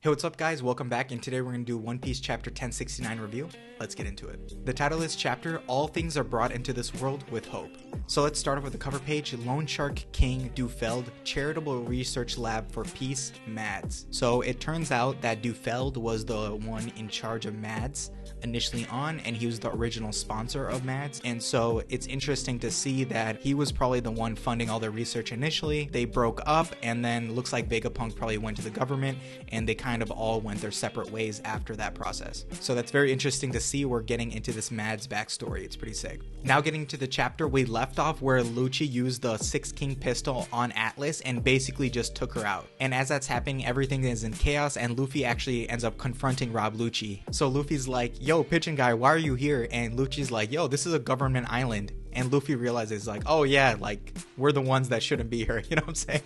Hey, what's up guys? Welcome back, and today we're going to do One Piece chapter 1069 review. Let's get into it. The title of this chapter, All Things Are Brought into This World with Hope. So let's start off with the cover page, Loan Shark King Dufeld, Charitable Research Lab for Peace, MADS. So it turns out that Dufeld was the one in charge of MADS initially on, and he was the original sponsor of MADS, and so it's interesting to see that he was probably the one funding all their research initially. They broke up, and then looks like Vegapunk probably went to the government, and they kind of all went their separate ways after that process. So that's very interesting to see. We're getting into this MADS backstory. It's pretty sick. Now getting to the chapter, we left off where Lucci used the Six King pistol on Atlas and basically just took her out. And as that's happening, everything is in chaos, and Luffy actually ends up confronting Rob Lucci. So Luffy's like, yo, Pigeon Guy, why are you here? And Lucci's like, yo, this is a government island. And Luffy realizes like, oh yeah, like we're the ones that shouldn't be here. You know what I'm saying?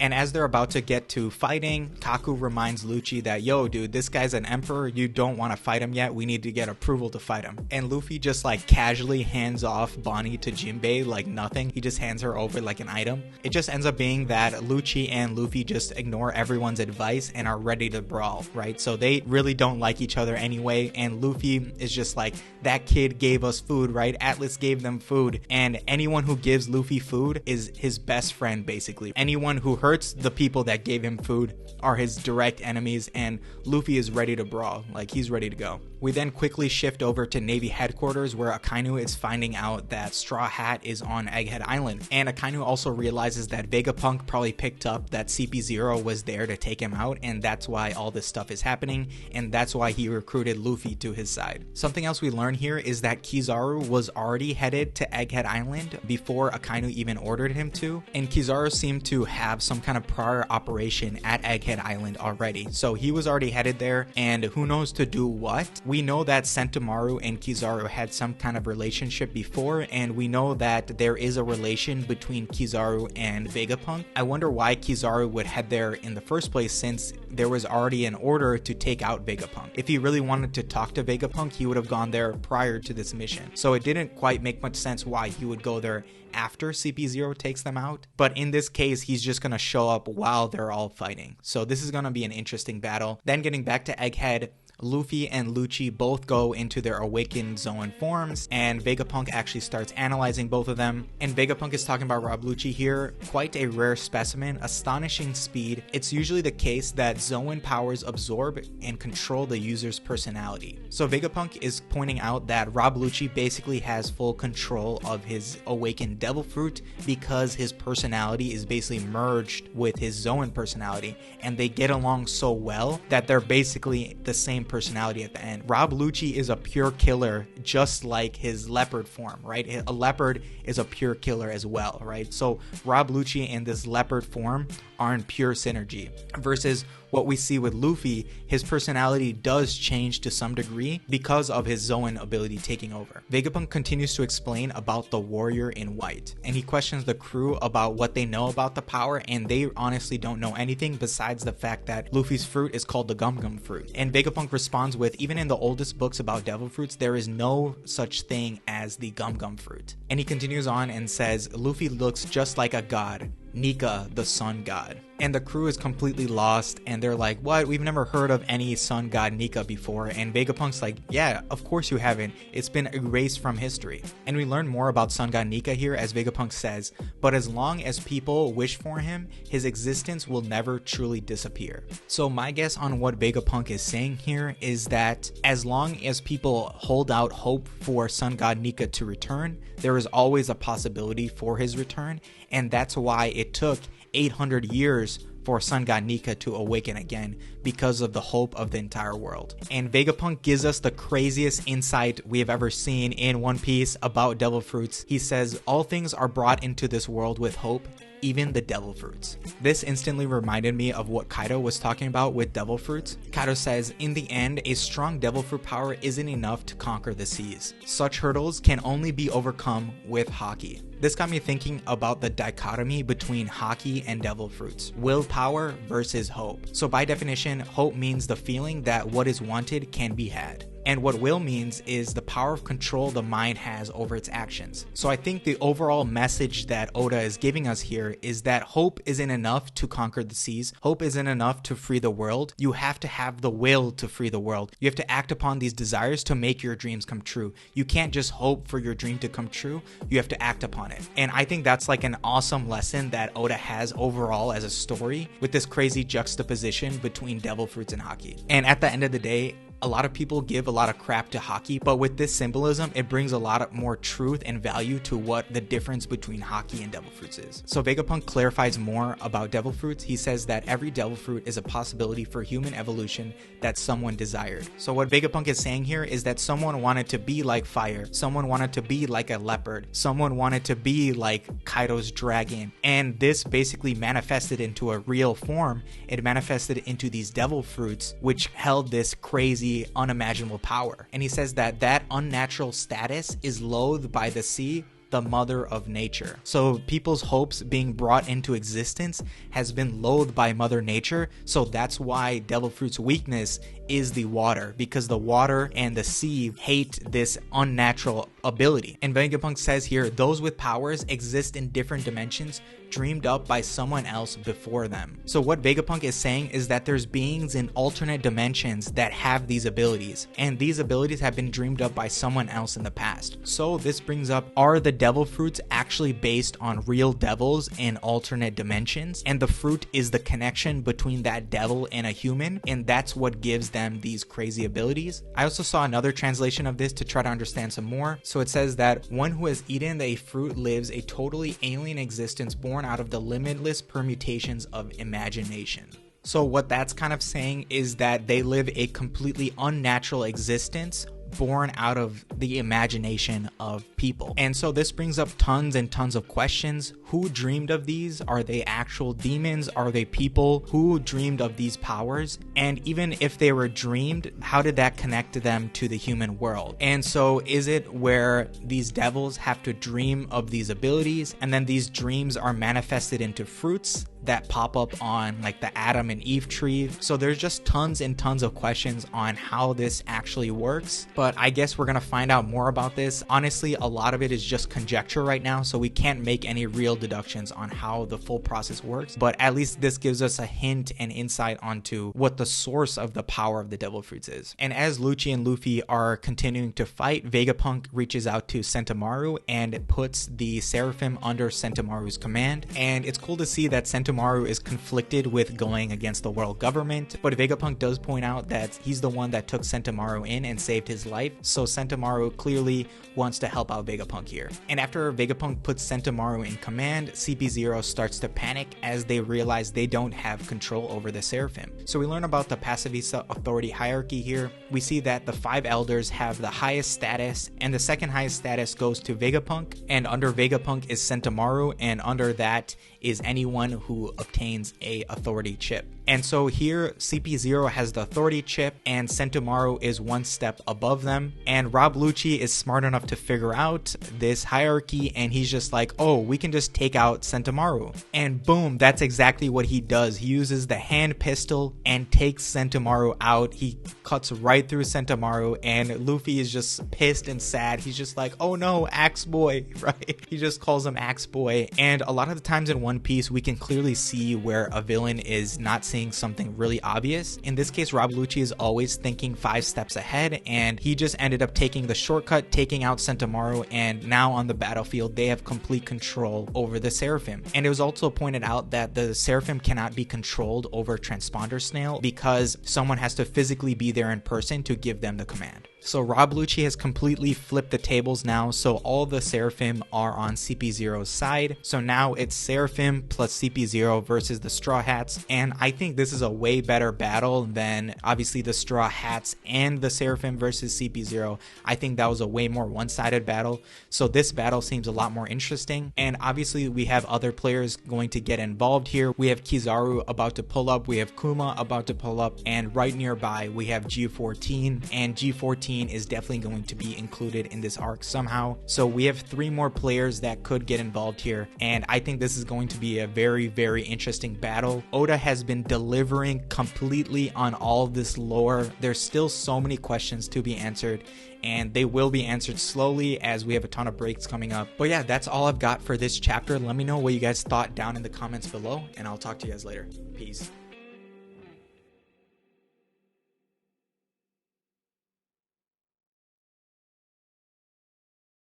And as they're about to get to fighting, Kaku reminds Lucci that, yo, dude, this guy's an emperor. You don't want to fight him yet. We need to get approval to fight him. And Luffy just like casually hands off Bonnie to Jinbei like nothing. He just hands her over like an item. It just ends up being that Lucci and Luffy just ignore everyone's advice and are ready to brawl, right? So they really don't like each other anyway. And Luffy is just like, that kid gave us food, right? Atlas gave them food. And anyone who gives Luffy food is his best friend, basically. Anyone who hurts the people that gave him food are his direct enemies, and Luffy is ready to brawl. Like, he's ready to go. We then quickly shift over to Navy headquarters, where Akainu is finding out that Straw Hat is on Egghead Island. And Akainu also realizes that Vegapunk probably picked up that CP0 was there to take him out, and that's why all this stuff is happening, and that's why he recruited Luffy to his side. Something else we learn here is that Kizaru was already headed to Egghead Island before Akainu even ordered him to, and Kizaru seemed to have some kind of prior operation at Egghead Island already. So he was already headed there, and who knows to do what. We know that Sentomaru and Kizaru had some kind of relationship before, and we know that there is a relation between Kizaru and Vegapunk. I wonder why Kizaru would head there in the first place, since there was already an order to take out Vegapunk. If he really wanted to talk to Vegapunk, he would have gone there prior to this mission. So it didn't quite make much sense why he would go there after CP0 takes them out. But in this case, he's just gonna show up while they're all fighting. So this is gonna be an interesting battle. Then getting back to Egghead, Luffy and Lucci both go into their awakened Zoan forms, and Vegapunk actually starts analyzing both of them. And Vegapunk is talking about Rob Lucci here, quite a rare specimen, astonishing speed. It's usually the case that Zoan powers absorb and control the user's personality. So Vegapunk is pointing out that Rob Lucci basically has full control of his awakened Devil Fruit because his personality is basically merged with his Zoan personality, and they get along so well that they're basically the same personality at the end. Rob Lucci is a pure killer, just like his leopard form, right? A leopard is a pure killer as well, right? So Rob Lucci and this leopard form are in pure synergy, versus what we see with Luffy. His personality does change to some degree because of his Zoan ability taking over. Vegapunk continues to explain about the warrior in white, and he questions the crew about what they know about the power, and they honestly don't know anything besides the fact that Luffy's fruit is called the Gum Gum fruit. And Vegapunk responds with, even in the oldest books about devil fruits, there is no such thing as the Gum Gum fruit. And he continues on and says, Luffy looks just like a god, Nika, the sun god. And the crew is completely lost, and they're like, what? We've never heard of any sun god Nika before. And Vegapunk's like, yeah, of course you haven't. It's been erased from history. And we learn more about sun god Nika here, as Vegapunk says, but as long as people wish for him, his existence will never truly disappear. So my guess on what Vegapunk is saying here is that as long as people hold out hope for sun god Nika to return, there is always a possibility for his return, and that's why it took 800 years for Sun God Nika to awaken again, because of the hope of the entire world. And Vegapunk gives us the craziest insight we have ever seen in One Piece about devil fruits. He says, all things are brought into this world with hope, even the devil fruits. This instantly reminded me of what Kaido was talking about with devil fruits. Kaido says, in the end, a strong devil fruit power isn't enough to conquer the seas. Such hurdles can only be overcome with Haki. This got me thinking about the dichotomy between Haki and devil fruits. Willpower versus hope. So by definition, hope means the feeling that what is wanted can be had. And what will means is the power of control the mind has over its actions. So I think the overall message that Oda is giving us here is that hope isn't enough to conquer the seas. Hope isn't enough to free the world. You have to have the will to free the world. You have to act upon these desires to make your dreams come true. You can't just hope for your dream to come true. You have to act upon it. And I think that's like an awesome lesson that Oda has overall as a story, with this crazy juxtaposition between devil fruits and haki. And at the end of the day, a lot of people give a lot of crap to haki, but with this symbolism, it brings a lot more truth and value to what the difference between haki and devil fruits is. So Vegapunk clarifies more about devil fruits. He says that every devil fruit is a possibility for human evolution that someone desired. So what Vegapunk is saying here is that someone wanted to be like fire, someone wanted to be like a leopard, someone wanted to be like Kaido's dragon, and this basically manifested into a real form. It manifested into these devil fruits, which held this crazy unimaginable power. And he says that that unnatural status is loathed by the sea, the mother of nature. So people's hopes being brought into existence has been loathed by Mother Nature. So that's why devil fruit's weakness is the water, because the water and the sea hate this unnatural ability. And Vegapunk says here, those with powers exist in different dimensions dreamed up by someone else before them. So what Vegapunk is saying is that there's beings in alternate dimensions that have these abilities, and these abilities have been dreamed up by someone else in the past. So this brings up, are the devil fruits actually based on real devils in alternate dimensions? And the fruit is the connection between that devil and a human, and that's what gives them these crazy abilities. I also saw another translation of this to try to understand some more. So it says that one who has eaten a fruit lives a totally alien existence born out of the limitless permutations of imagination. So what that's kind of saying is that they live a completely unnatural existence born out of the imagination of people. And so this brings up tons and tons of questions. Who dreamed of these? Are they actual demons? Are they people? Who dreamed of these powers? And even if they were dreamed, how did that connect them to the human world? And so is it where these devils have to dream of these abilities, and then these dreams are manifested into fruits that pop up on like the Adam and Eve tree? So there's just tons and tons of questions on how this actually works, but I guess we're gonna find out more about this. Honestly, a lot of it is just conjecture right now, so we can't make any real deductions on how the full process works, but at least this gives us a hint and insight onto what the source of the power of the devil fruits is. And as Lucci and Luffy are continuing to fight, Vegapunk reaches out to Sentomaru and puts the Seraphim under Sentomaru's command, and it's cool to see that Sentomaru is conflicted with going against the world government, but Vegapunk does point out that he's the one that took Sentomaru in and saved his life, so Sentomaru clearly wants to help out Vegapunk here. And after Vegapunk puts Sentomaru in command, CP0 starts to panic as they realize they don't have control over the Seraphim. So we learn about the Pasivisa authority hierarchy here. We see that the 5 elders have the highest status, and the second highest status goes to Vegapunk, and under Vegapunk is Sentomaru, and under that is anyone who obtains a authority chip. And so here CP0 has the authority chip and Sentomaru is one step above them, and Rob Lucci is smart enough to figure out this hierarchy, and he's just like, oh, we can just take out Sentomaru. And boom, that's exactly what he does. He uses the hand pistol and takes Sentomaru out. He cuts right through Sentomaru, and Luffy is just pissed and sad. He's just like, oh no, Axe Boy, right? He just calls him Axe Boy. And a lot of the times in One Piece, we can clearly see where a villain is not seeing something really obvious. In this case, Rob Lucci is always thinking 5 steps ahead, and he just ended up taking the shortcut, taking out Sentomaru, and now on the battlefield, they have complete control over the Seraphim. And it was also pointed out that the Seraphim cannot be controlled over Transponder Snail because someone has to physically be there in person to give them the command. So Rob Lucci has completely flipped the tables now, so all the Seraphim are on CP0's side. So now it's Seraphim plus CP0 versus the Straw Hats, and I think this is a way better battle than obviously the Straw Hats and the Seraphim versus CP0. I think that was a way more one-sided battle, so this battle seems a lot more interesting. And obviously we have other players going to get involved here. We have Kizaru about to pull up, we have Kuma about to pull up, and right nearby we have G14, and G14 Palpatine is definitely going to be included in this arc somehow. So we have 3 more players that could get involved here, and I think this is going to be a very, very interesting battle. Oda has been delivering completely on all of this lore. There's still so many questions to be answered, and they will be answered slowly as we have a ton of breaks coming up. But yeah, that's all I've got for this chapter. Let me know what you guys thought down in the comments below, and I'll talk to you guys later. Peace.